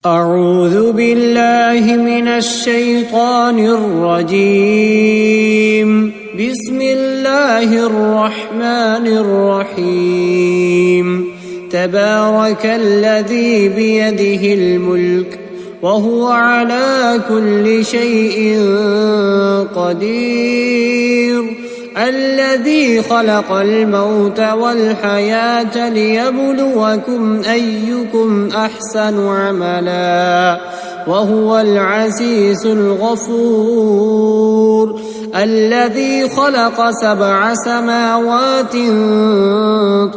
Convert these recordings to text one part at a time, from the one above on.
أعوذ بالله من الشيطان الرجيم. بسم الله الرحمن الرحيم. تبارك الذي بيده الملك وهو على كل شيء قدير. الذي خلق الموت والحياة ليبلوكم أيكم أحسن عملا وهو العزيز الغفور. الذي خلق 7 سماوات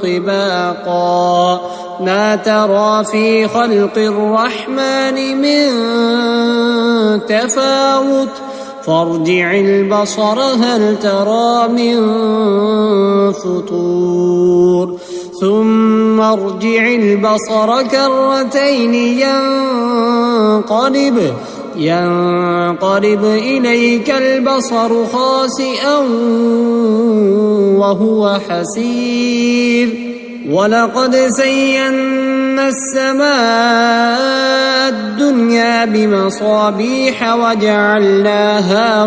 طباقا ما ترى في خلق الرحمن من تفاوت فارجع البصر هل ترى من فطور ثم ارجع البصر كرتين ينقلب إليك البصر خاسئا وهو حسير. ولقد زينا السماء الدنيا بمصابيح وجعلناها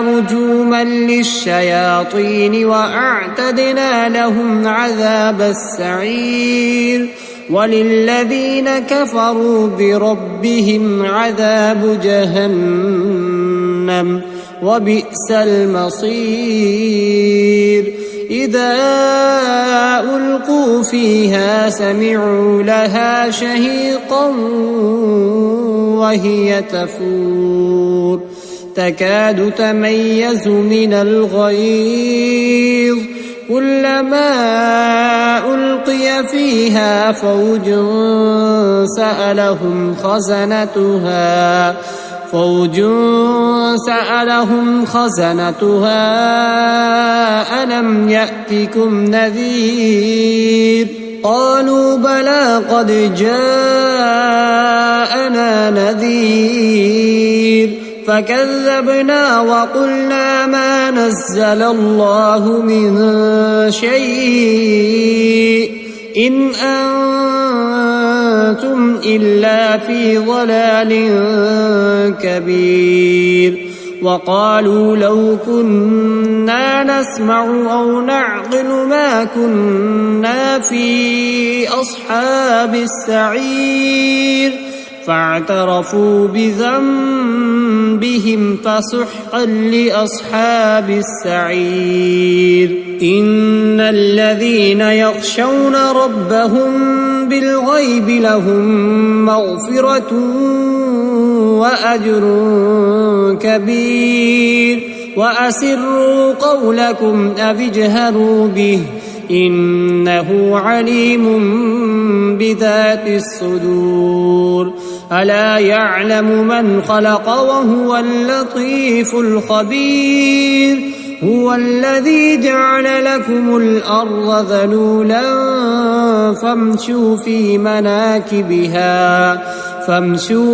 رجوما للشياطين وأعتدنا لهم عذاب السعير. وللذين كفروا بربهم عذاب جهنم وبئس المصير. إذا ألقوا فيها سمعوا لها شهيقا وهي تفور تكاد تميز من الغيظ كلما ألقي فيها فوج سألهم خزنتها ألم يأتكم نذير قالوا بلى قد جاءنا نذير فكذبنا وقلنا ما نزل الله من شيء إن أنتم إلا في ضلال كبير. وقالوا لو كنا نسمع أو نعقل ما كنا في أصحاب السعير فاعترفوا بذنبهم فسحقا لأصحاب السعير. إن الذين يخشون ربهم بالغيب لهم مغفرة وأجر كبير. وأسروا قولكم أو اجهروا به إنه عليم بذات الصدور. ألا يعلم من خلق وهو اللطيف الخبير. هو الذي جعل لكم الأرض ذلولا فامشوا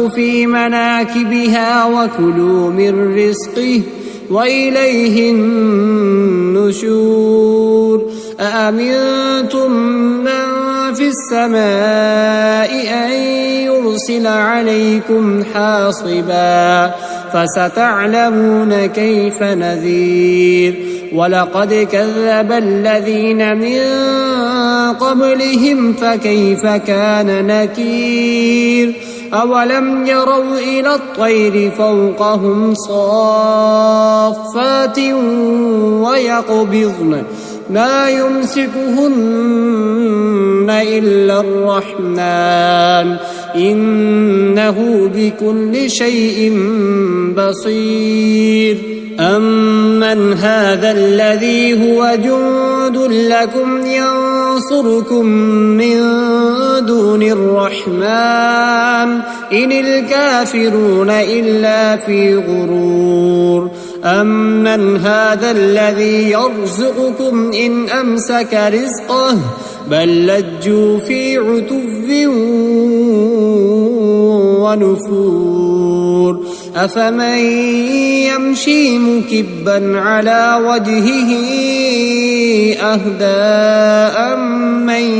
في مناكبها وكلوا من رزقه وإليه النشور. أأمنتم من في السماء أن يرسل عليكم حاصبا فستعلمون كيف نذير. ولقد كذب الذين من قبلهم فكيف كان نكير. أولم يروا إلى الطير فوقهم صافات ويقبضن ما يمسكهن إلا الرحمن إنه بكل شيء بصير. أمن هذا الذي هو جند لكم ينصركم من دون الرحمن إن الكافرون إلا في غرور. أمن هذا الذي يرزقكم إن أمسك رزقه بل لجوا في عتو ونفور. أفمن يمشي مكبا على وجهه أهدى أمن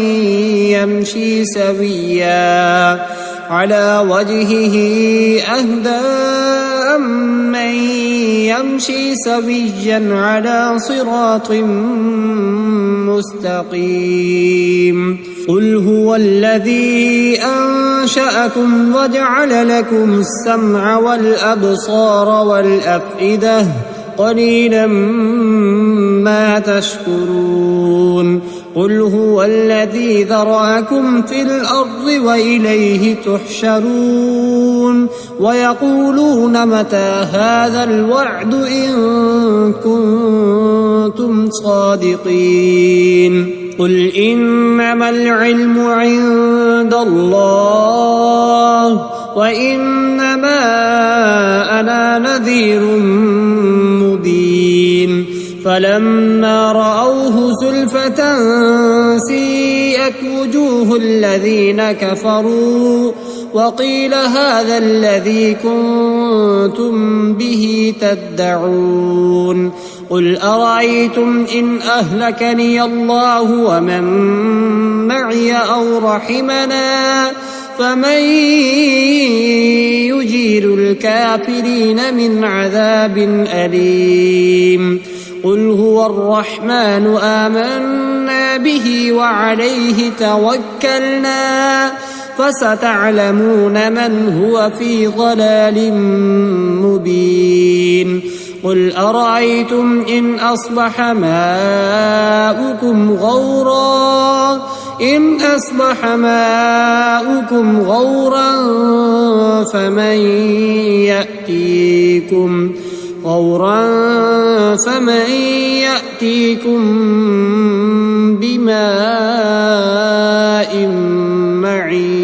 يمشي سويا على صراط مستقيم قل هو الذي أنشأكم وجعل لكم السمع والأبصار والأفئدة قليلا ما تشكرون قل هو الذي ذرأكم في الأرض وإليه تحشرون ويقولون متى هذا الوعد إن كنتم صادقين قل إنما العلم عند الله وإنما أنا نذير مبين فلما رأوه زلفة سيئت وجوه الذين كفروا وقيل هذا الذي كنتم به تدعون قل أرأيتم إن أهلكني الله ومن معي أو رحمنا فمن يجير الكافرين من عذاب أليم قل هو الرحمن آمنا به وعليه توكلنا فستعلمون من هو في ضلال مبين قل أرأيتم إن أصبح ماؤكم غورا فمن يأتيكم بماء معين